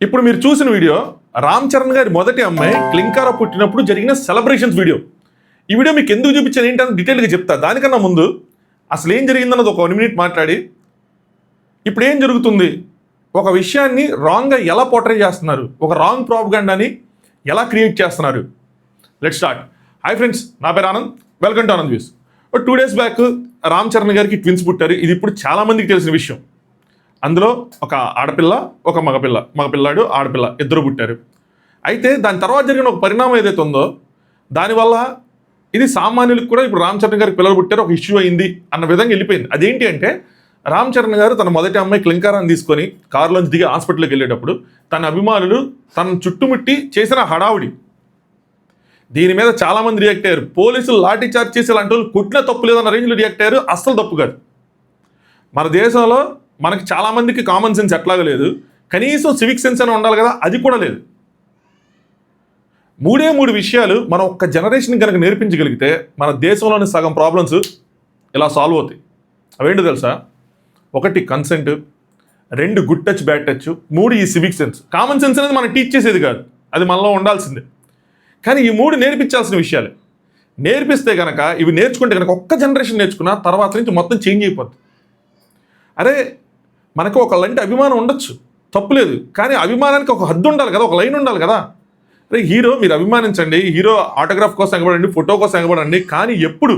ఇప్పుడు మీరు చూసిన వీడియో రామ్ చరణ్ గారి మొదటి అమ్మాయి క్లింకారా పుట్టినప్పుడు జరిగిన సెలబ్రేషన్స్ వీడియో. ఈ వీడియో మీకు ఎందుకు చూపించాను ఏంటని డీటెయిల్గా చెప్తా. దానికన్నా ముందు అసలు ఏం జరిగిందన్నది ఒక 1 మినిట్ మాట్లాడి ఇప్పుడు ఏం జరుగుతుంది, ఒక విషయాన్ని రాంగ్గా ఎలా పోర్ట్రే చేస్తున్నారు, ఒక రాంగ్ ప్రాపగండాని ఎలా క్రియేట్ చేస్తున్నారు. Let's start. హాయ్ ఫ్రెండ్స్, నా పేరు Anand, welcome to Anand views. 2 days back Ram Charan గారికి ట్విన్స్ పుట్టారు. ఇది ఇప్పుడు చాలామందికి తెలిసిన విషయం. అందులో ఒక ఆడపిల్ల, ఒక మగపిల్లాడు, ఆడపిల్ల ఇద్దరు పుట్టారు. అయితే దాని తర్వాత జరిగిన ఒక పరిణామం ఏదైతే ఉందో దానివల్ల ఇది సామాన్యులకు కూడా ఇప్పుడు రామ్ చరణ్ గారికి పిల్లలు పుట్టారు, ఒక ఇష్యూ అయింది అన్న విధంగా వెళ్ళిపోయింది. అదేంటి అంటే రామ్ చరణ్ గారు తన మొదటి అమ్మాయి క్లింకారాన్ని తీసుకొని కారులోంచి దిగి హాస్పిటల్కి వెళ్ళేటప్పుడు తన అభిమానులు తన చుట్టుముట్టి చేసిన హడావుడి, దీని మీద చాలామంది రియాక్ట్ అయ్యారు. పోలీసులు లాఠీ చార్జ్ చేసి ఇలాంటి వాళ్ళు కొట్టిన తప్పు లేదన్న రేంజ్లో రియాక్ట్ అయ్యారు. అస్సలు తప్పు కాదు. మన దేశంలో మనకి చాలామందికి కామన్ సెన్స్ ఎట్లాగా లేదు, కనీసం సివిక్ సెన్స్ అని ఉండాలి కదా, అది కూడా లేదు. 3 విషయాలు మనం ఒక్క జనరేషన్ కనుక నేర్పించగలిగితే మన దేశంలోని సగం ప్రాబ్లమ్స్ ఇలా సాల్వ్ అవుతాయి. అవేంటో తెలుసా? 1 consent, 2 good touch bad touch, 3 ఈ సివిక్ సెన్స్. కామన్ సెన్స్ అనేది మనం టీచ్ చేసేది కాదు, అది మనలో ఉండాల్సిందే. కానీ ఈ 3 నేర్పించాల్సిన విషయాలే. నేర్పిస్తే కనుక, ఇవి నేర్చుకుంటే కనుక ఒక్క జనరేషన్ నేర్చుకున్న తర్వాత నుంచి మొత్తం చేంజ్ అయిపోద్ది. అరే, మనకు ఒకళ్ళంటే అభిమానం ఉండొచ్చు, తప్పులేదు. కానీ అభిమానానికి ఒక హద్దు ఉండాలి కదా, ఒక లైన్ ఉండాలి కదా. అరే హీరో మీరు అభిమానించండి, హీరో ఆటోగ్రాఫ్ కోసం ఎగబడండి, ఫోటో కోసం ఎగబడండి. కానీ ఎప్పుడు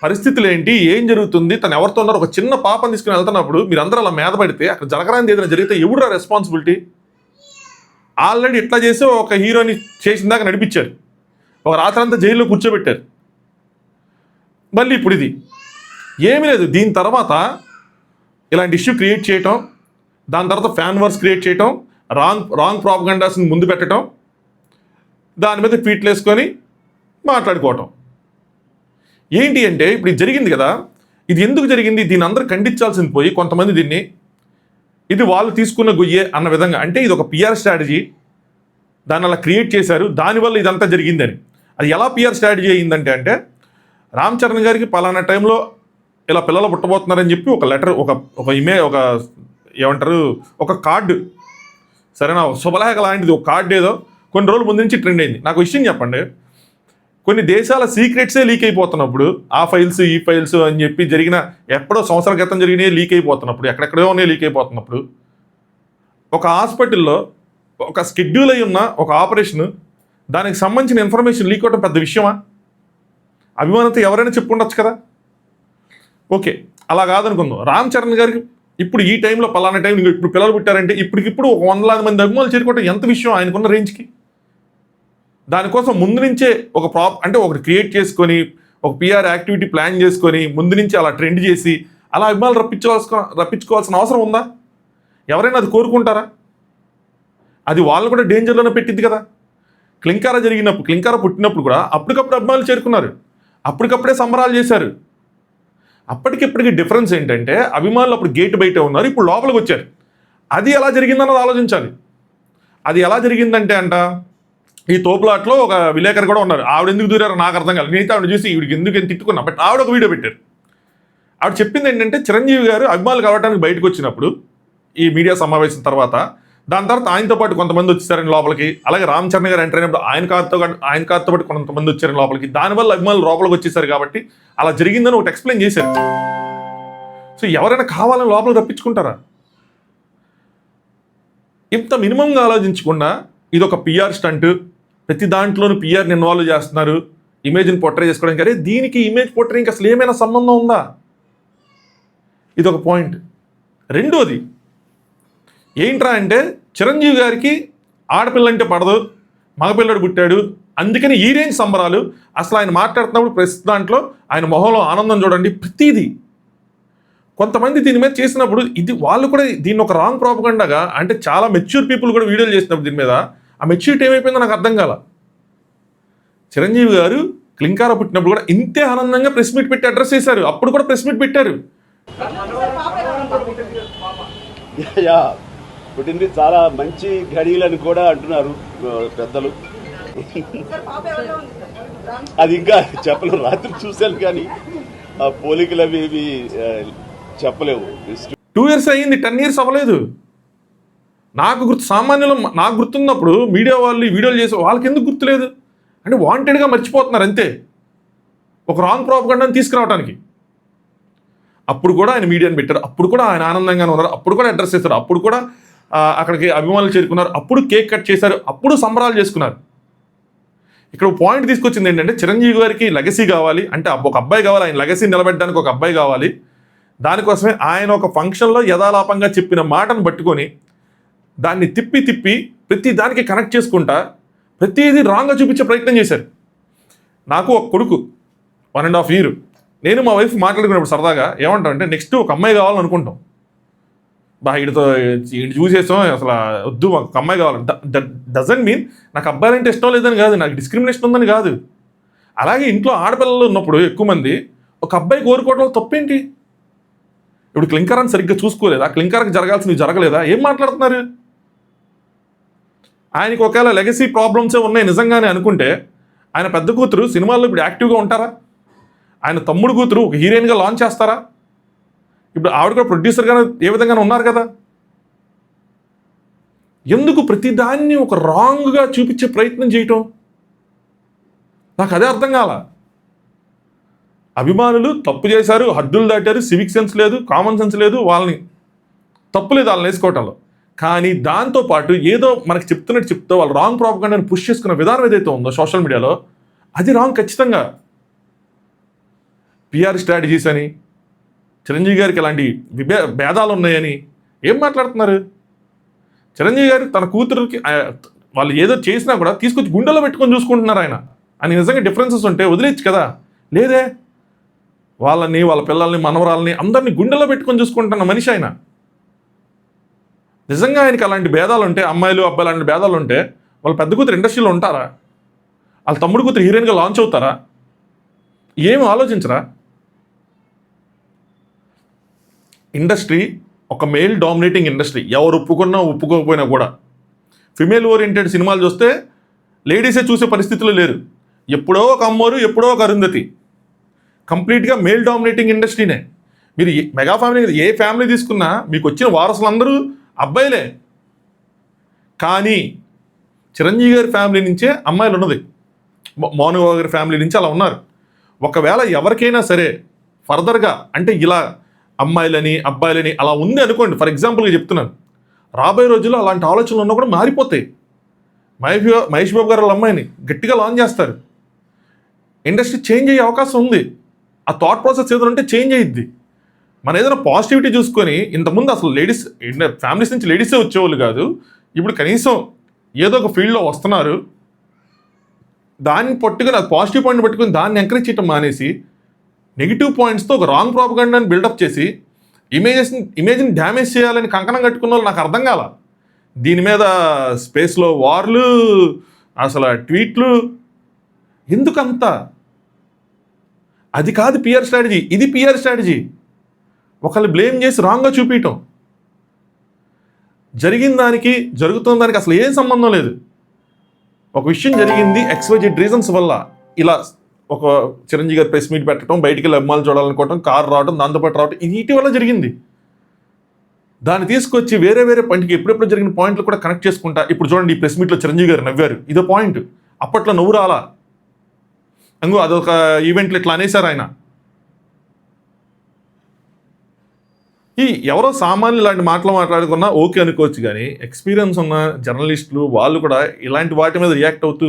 పరిస్థితులు ఏంటి, ఏం జరుగుతుంది, తను ఎవరితో ఉన్నారు, ఒక చిన్న పాపను తీసుకుని వెళ్తున్నప్పుడు మీరు అందరూ అలా మీద పడితే అక్కడ జరగరాంది ఏదైనా జరిగితే ఎవరు రెస్పాన్సిబిలిటీ? ఆల్రెడీ ఇట్లా చేసి ఒక హీరోని చేసిన దాకా నడిపించారు, ఒక రాత్రంతా జైల్లో కూర్చోబెట్టారు. మళ్ళీ ఇప్పుడు ఇది ఏమీ లేదు. దీని తర్వాత ఇలాంటి ఇష్యూ క్రియేట్ చేయటం, దాని తర్వాత ఫ్యాన్ వర్స్ క్రియేట్ చేయటం, రాంగ్ ప్రాపగండాస్ని ముందు పెట్టడం, దాని మీద ట్వీట్లు వేసుకొని మాట్లాడుకోవటం. ఏంటి అంటే ఇప్పుడు ఇది జరిగింది కదా, ఇది ఎందుకు జరిగింది, దీన్ని అందరూ ఖండించాల్సింది పోయి కొంతమంది దీన్ని ఇది వాళ్ళు తీసుకున్న గొయ్యే అన్న విధంగా, అంటే ఇది ఒక పిఆర్ స్ట్రాటజీ, దాన్ని అలా క్రియేట్ చేశారు, దానివల్ల ఇదంతా జరిగిందని. అది ఎలా పిఆర్ స్ట్రాటజీ అయ్యిందంటే అంటే రామ్ చరణ్ గారికి పలానా టైంలో ఇలా పిల్లలు పుట్టబోతున్నారని చెప్పి ఒక లెటర్, ఒక ఇమేజ్, ఏమంటారు, ఒక కార్డు, సరేనా, శుభలేఖ లాంటిది ఒక కార్డు ఏదో కొన్ని రోజుల ముందు నుంచి ట్రెండ్ అయింది. నాకు విషయం చెప్పండి, కొన్ని దేశాల సీక్రెట్సే లీక్ అయిపోతున్నప్పుడు, ఆ ఫైల్స్ ఈ ఫైల్స్ అని చెప్పి జరిగిన ఎప్పుడో సంవత్సరాల క్రితం జరిగినాయి లీక్ అయిపోతున్నప్పుడు, ఎక్కడెక్కడో ఉన్నాయి లీక్ అయిపోతున్నప్పుడు, ఒక హాస్పిటల్లో ఒక షెడ్యూల్ అయి ఉన్న ఒక ఆపరేషన్, దానికి సంబంధించిన ఇన్ఫర్మేషన్ లీక్ అవ్వడం పెద్ద విషయమా? అభిమానంతో ఎవరైనా చెప్పుకుండొచ్చు కదా. ఓకే, అలా కాదనుకుందాం. రామ్ చరణ్ గారికి ఇప్పుడు ఈ టైంలో పలానా టైం ఇప్పుడు పిల్లలు పుట్టారంటే ఇప్పటికిప్పుడు ఒక 100,000 మంది అభిమానులు చేరుకోవటం ఎంత విషయం ఆయనకున్న రేంజ్కి. దానికోసం ముందు నుంచే అంటే ఒకటి క్రియేట్ చేసుకొని, ఒక పిఆర్ యాక్టివిటీ ప్లాన్ చేసుకొని ముందు నుంచి అలా ట్రెండ్ చేసి అలా అభిమానులు రప్పించుకోవాల్సిన అవసరం ఉందా? ఎవరైనా అది కోరుకుంటారా? అది వాళ్ళు కూడా డేంజర్లోనే పెట్టింది కదా. క్లింకారా పుట్టినప్పుడు కూడా అప్పటికప్పుడు అభిమానులు చేరుకున్నారు, అప్పటికప్పుడే సంబరాలు చేశారు. అప్పటికిప్పటికి డిఫరెన్స్ ఏంటంటే అభిమానులు అప్పుడు గేట్ బయట ఉన్నారు, ఇప్పుడు లోపలికి వచ్చారు. అది ఎలా జరిగిందన్నది ఆలోచించాలి. అది ఎలా జరిగిందంటే ఈ తోపులాట్లో ఒక విలేకరు కూడా ఉన్నారు. ఆవిడ ఎందుకు దూరారో నాకు అర్థం కాదు. నేనైతే ఆవిడ చూసి ఈవిడికి ఎందుకు తిట్టుకున్నా, బట్ ఆవిడ ఒక వీడియో పెట్టారు. ఆవిడ చెప్పింది ఏంటంటే చిరంజీవి గారు అభిమానులు కలవడానికి బయటకు వచ్చినప్పుడు ఈ మీడియా సమావేశం తర్వాత, దాని తర్వాత ఆయనతో పాటు కొంతమంది వచ్చేసారని లోపలికి, అలాగే రామ్ చరణ్ గారు ఎంటర్ అయినప్పుడు ఆయన కారుతో పాటు కొంతమంది వచ్చారని లోపలికి, దానివల్ల అభిమానులు లోపలికి వచ్చేసారు కాబట్టి అలా జరిగిందని ఒకటి ఎక్స్ప్లెయిన్ చేశారు. సో ఎవరైనా కావాలని లోపలికి తప్పించుకుంటారా? ఇంత మినిమంగా ఆలోచించకుండా ఇది ఒక పిఆర్ స్టంట్, ప్రతి దాంట్లోనూ పిఆర్ని ఇన్వాల్వ్ చేస్తున్నారు, ఇమేజ్ని పోర్ట్రే చేసుకోవడానికి. అరే దీనికి ఇమేజ్ పోర్ట్రేయింగ్కి అసలు ఏమైనా సంబంధం ఉందా? ఇది ఒక పాయింట్. రెండోది ఏంట్రా అంటే చిరంజీవి గారికి ఆడపిల్ల అంటే పడదు, మగపిల్లడు పుట్టాడు, అందుకని ఈ రేంజ్ సంబరాలు. అసలు ఆయన మాట్లాడుతున్నప్పుడు ప్రతి దాంట్లో ఆయన మొహంలో ఆనందం చూడండి, ప్రతిదీ. కొంతమంది దీని మీద చేసినప్పుడు ఇది వాళ్ళు కూడా దీన్ని ఒక రాంగ్ ప్రాపగండాగా, అంటే చాలా మెచ్యూర్ పీపుల్ కూడా వీడియోలు చేసినప్పుడు దీని మీద ఆ మెచ్యూరిటీ ఏమైపోయిందో నాకు అర్థం కాల. చిరంజీవి గారు క్లింకారా పుట్టినప్పుడు కూడా ఇంతే ఆనందంగా ప్రెస్ మీట్ పెట్టి అడ్రస్ చేశారు, అప్పుడు కూడా ప్రెస్ మీట్ పెట్టారు. పుట్టింది చాలా మంచి ఘడియలని కూడా అంటున్నారు పెద్దలు. అది ఇంకా చెప్పలేము, రాత్రి చూశాను కానీ ఆ పోలికలు అవి చెప్పలేవు. 2 years అయ్యింది, 10 years అవ్వలేదు. సామాన్యులు నాకు గుర్తున్నప్పుడు మీడియా వాళ్ళు ఈ వీడియోలు చేసి వాళ్ళకి ఎందుకు గుర్తులేదు అంటే వాంటెడ్గా మర్చిపోతున్నారు అంతే, ఒక రాంగ్ ప్రాపగండాని తీసుకురావడానికి. అప్పుడు కూడా ఆయన మీడియాని పెట్టారు, అప్పుడు కూడా ఆయన ఆనందంగానే ఉన్నారు, అప్పుడు కూడా అడ్రస్ చేశారు, అప్పుడు కూడా అక్కడికి అభిమానులు చేరుకున్నారు, అప్పుడు కేక్ కట్ చేశారు, అప్పుడు సంబరాలు చేసుకున్నారు. ఇక్కడ పాయింట్ తీసుకొచ్చింది ఏంటంటే చిరంజీవి గారికి లెగసీ కావాలి అంటే ఒక అబ్బాయి కావాలి, ఆయన లెగసీ నిలబెట్టడానికి ఒక అబ్బాయి కావాలి. దానికోసమే ఆయన ఒక ఫంక్షన్లో యథాలాపంగా చెప్పిన మాటను పట్టుకొని దాన్ని తిప్పి తిప్పి ప్రతి దానికి కనెక్ట్ చేసుకుంటా ప్రతిదీ రాంగ్గా చూపించే ప్రయత్నం చేశారు. నాకు ఒక కొడుకు 1.5 years, నేను మా వైఫ్ మాట్లాడుకున్నప్పుడు సరదాగా ఏమంటాం అంటే నెక్స్ట్ ఒక అమ్మాయి కావాలనుకుంటాం. వీడితో చూసేసాం అసలు వద్దు మాకు ఒక అమ్మాయి కావాలి. డజంట్ మీన్ నాకు అబ్బాయిలంటే ఇష్టం లేదని కాదు, నాకు డిస్క్రిమినేషన్ ఉందని కాదు. అలాగే ఇంట్లో ఆడపిల్లలు ఉన్నప్పుడు ఎక్కువ మంది ఒక అబ్బాయి కోరుకోవడం తప్పేంటి? ఇప్పుడు క్లింకరాన్ని సరిగ్గా చూసుకోలేదా? క్లింకర్కి జరగాల్సినవి జరగలేదా? ఏం మాట్లాడుతున్నారు? ఆయనకి ఒకవేళ లెగసీ ప్రాబ్లమ్సే ఉన్నాయి నిజంగానే అనుకుంటే ఆయన పెద్ద కూతురు సినిమాల్లో ఇప్పుడు యాక్టివ్గా ఉంటారా? ఆయన తమ్ముడు కూతురు ఒక హీరోయిన్గా లాంచ్ చేస్తారా? ఇప్పుడు ఆవిడ కూడా ప్రొడ్యూసర్గానే ఏ విధంగానే ఉన్నారు కదా. ఎందుకు ప్రతిదాన్ని ఒక రాంగ్గా చూపించే ప్రయత్నం చేయటం? నాకు అదే అర్థం కాల. అభిమానులు తప్పు చేశారు, హద్దులు దాటారు, సివిక్ సెన్స్ లేదు, కామన్ సెన్స్ లేదు, వాళ్ళని తప్పులేదు వాళ్ళని వేసుకోవటంలో. కానీ దాంతోపాటు ఏదో మనకు చెప్తున్నట్టు చెప్తూ వాళ్ళు రాంగ్ ప్రాపగండాని పుష్ చేసుకున్న విధానం ఏదైతే ఉందో సోషల్ మీడియాలో అది రాంగ్ ఖచ్చితంగా. పిఆర్ స్ట్రాటజీస్ అని, చిరంజీవి గారికి ఇలాంటి భేదాలు ఉన్నాయని ఏం మాట్లాడుతున్నారు? చిరంజీవి గారు తన కూతురికి వాళ్ళు ఏదో చేసినా కూడా తీసుకొచ్చి గుండెలో పెట్టుకొని చూసుకుంటున్నారు ఆయన అని. నిజంగా డిఫరెన్సెస్ ఉంటే వదిలేచ్చు కదా. లేదే, వాళ్ళని వాళ్ళ పిల్లల్ని మనవరాలని అందరినీ గుండెలో పెట్టుకొని చూసుకుంటున్న మనిషి ఆయన. నిజంగా ఆయనకి అలాంటి భేదాలు ఉంటే, అమ్మాయిలు అబ్బాయిలు అలాంటి భేదాలు ఉంటే వాళ్ళ పెద్ద కూతురు ఇండస్ట్రీలో ఉంటారా? వాళ్ళ తమ్ముడు కూతురు హీరోయిన్గా లాంచ్ అవుతారా? ఏమి ఆలోచించరా? ఇండస్ట్రీ ఒక మేల్ డామినేటింగ్ ఇండస్ట్రీ. ఎవరు ఒప్పుకున్నా ఒప్పుకోకపోయినా కూడా ఫిమేల్ ఓరియంటెడ్ సినిమాలు చూస్తే లేడీసే చూసే పరిస్థితులు లేరు. ఎప్పుడో ఒక అమ్మోరు, ఎప్పుడో ఒక అరుంధతి. కంప్లీట్గా మేల్ డామినేటింగ్ ఇండస్ట్రీనే. మీరు మెగా ఫ్యామిలీ ఏ ఫ్యామిలీ తీసుకున్నా మీకు వచ్చిన వారసులందరూ అబ్బాయిలే. కానీ చిరంజీవి గారి ఫ్యామిలీ నుంచే అమ్మాయిలు ఉన్నది, మోను గారి ఫ్యామిలీ నుంచి అలా ఉన్నారు. ఒకవేళ ఎవరికైనా సరే ఫర్దర్గా అంటే ఇలా అమ్మాయిలని అబ్బాయిలని అలా ఉంది అనుకోండి, ఫర్ ఎగ్జాంపుల్గా చెప్తున్నాను, రాబోయే రోజుల్లో అలాంటి ఆలోచనలు ఉన్నా కూడా మారిపోతాయి. మహేష్ బాబు గారు వాళ్ళ అమ్మాయిని గట్టిగా లాంచ్ చేస్తారు. ఇండస్ట్రీ చేంజ్ అయ్యే అవకాశం ఉంది. ఆ థాట్ ప్రాసెస్ ఏదైనా ఉంటే చేంజ్ అయ్యిద్ది. మన ఏదైనా పాజిటివిటీ చూసుకొని, ఇంతకుముందు అసలు లేడీస్ ఫ్యామిలీస్ నుంచి లేడీసే వచ్చేవాళ్ళు కాదు, ఇప్పుడు కనీసం ఏదో ఒక ఫీల్డ్లో వస్తున్నారు. దాన్ని పట్టుకుని అది పాజిటివ్ పాయింట్ పట్టుకుని దాన్ని ఎంకరేజ్ చేయటం మానేసి నెగిటివ్ పాయింట్స్తో ఒక రాంగ్ ప్రాపగండాని బిల్డప్ చేసి ఇమేజ్ని డ్యామేజ్ చేయాలని కంకణం కట్టుకున్న వాళ్ళు నాకు అర్థం కాల. దీని మీద స్పేస్లో వార్లు, అసలు ట్వీట్లు ఎందుకంతా? అది కాదు పిఆర్ స్ట్రాటజీ, ఇది పిఆర్ స్ట్రాటజీ. ఒకళ్ళు బ్లేమ్ చేసి రాంగ్గా చూపించటం. జరిగిన దానికి జరుగుతున్న దానికి అసలు ఏం సంబంధం లేదు. ఒక విషయం జరిగింది XYZ రీజన్స్ వల్ల, ఇలా ఒక చిరంజీవి గారు ప్రెస్ మీట్ పెట్టడం, బయటికి వెళ్ళి అభిమానులు చూడాలనుకోవటం, కారు రావడం, దాంతోపాటు రావటం, ఇది ఇటీవల జరిగింది. దాన్ని తీసుకొచ్చి వేరే వేరే పాయింట్కి ఎప్పుడెప్పుడు జరిగిన పాయింట్లు కూడా కనెక్ట్ చేసుకుంటా. ఇప్పుడు చూడండి, ఈ ప్రెస్ మీట్లో చిరంజీవి గారు నవ్వారు, ఇదో పాయింట్. అప్పట్లో నవ్వు రాలా, అంగో అదొక ఈవెంట్లు ఇట్లా అనేసారు ఆయన. ఎవరో సామాన్యులు ఇలాంటి మాటలు మాట్లాడుకున్నా ఓకే అనుకోవచ్చు, కానీ ఎక్స్పీరియన్స్ ఉన్న జర్నలిస్టులు వాళ్ళు కూడా ఇలాంటి వాటి మీద రియాక్ట్ అవుతూ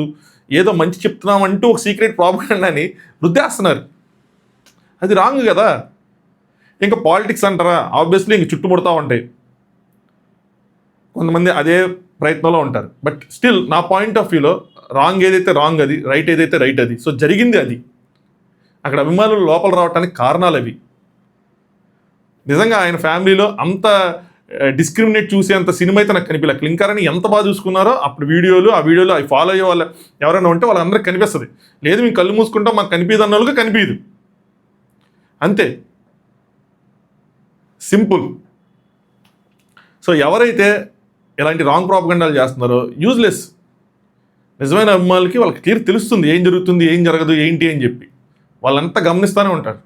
ఏదో మంచి చెప్తున్నామంటూ ఒక సీక్రెట్ ప్రాపగండాని రుద్దేస్తున్నారు. అది రాంగ్ కదా. ఇంకా పాలిటిక్స్ అంటారా, ఆబ్వియస్లీ ఇంక చుట్టుముడతా ఉంటాయి. కొంతమంది అదే ప్రయత్నంలో ఉంటారు. బట్ స్టిల్ నా పాయింట్ ఆఫ్ వ్యూలో రాంగ్ ఏదైతే రాంగ్ అది, రైట్ ఏదైతే రైట్ అది. సో జరిగింది అది. అక్కడ అభిమానులు లోపల రావడానికి కారణాలు అవి. నిజంగా ఆయన ఫ్యామిలీలో అంత డిస్క్రిమినేట్ చూసేంత సినిమా అయితే నాకు కనిపించలే. క్లింకర్ అని ఎంత బాగా చూసుకున్నారో అప్పుడు ఆ వీడియోలు అవి ఫాలో అయ్యే వాళ్ళు ఎవరైనా ఉంటే వాళ్ళందరికీ కనిపిస్తుంది. లేదు మేము కళ్ళు మూసుకుంటాం మాకు కనిపించదు అన్న వాళ్ళకి కనిపించదు, అంతే, సింపుల్. సో ఎవరైతే ఇలాంటి రాంగ్ ప్రాపగండాలు చేస్తున్నారో యూజ్లెస్. నిజమైన అభిమానులకి వాళ్ళకి క్లియర్ తెలుస్తుంది ఏం జరుగుతుంది, ఏం జరగదు, ఏంటి అని చెప్పి వాళ్ళంతా గమనిస్తూనే ఉంటారు.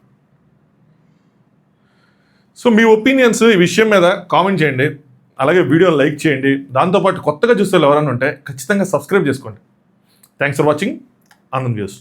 సో మీ ఒపీనియన్స్ ఈ విషయం మీద కామెంట్ చేయండి. అలాగే వీడియోని లైక్ చేయండి. దాంతోపాటు కొత్తగా చూసే వాళ్ళు ఎవరైనా ఉంటే ఖచ్చితంగా సబ్స్క్రైబ్ చేసుకోండి. Thanks for watching Anand views.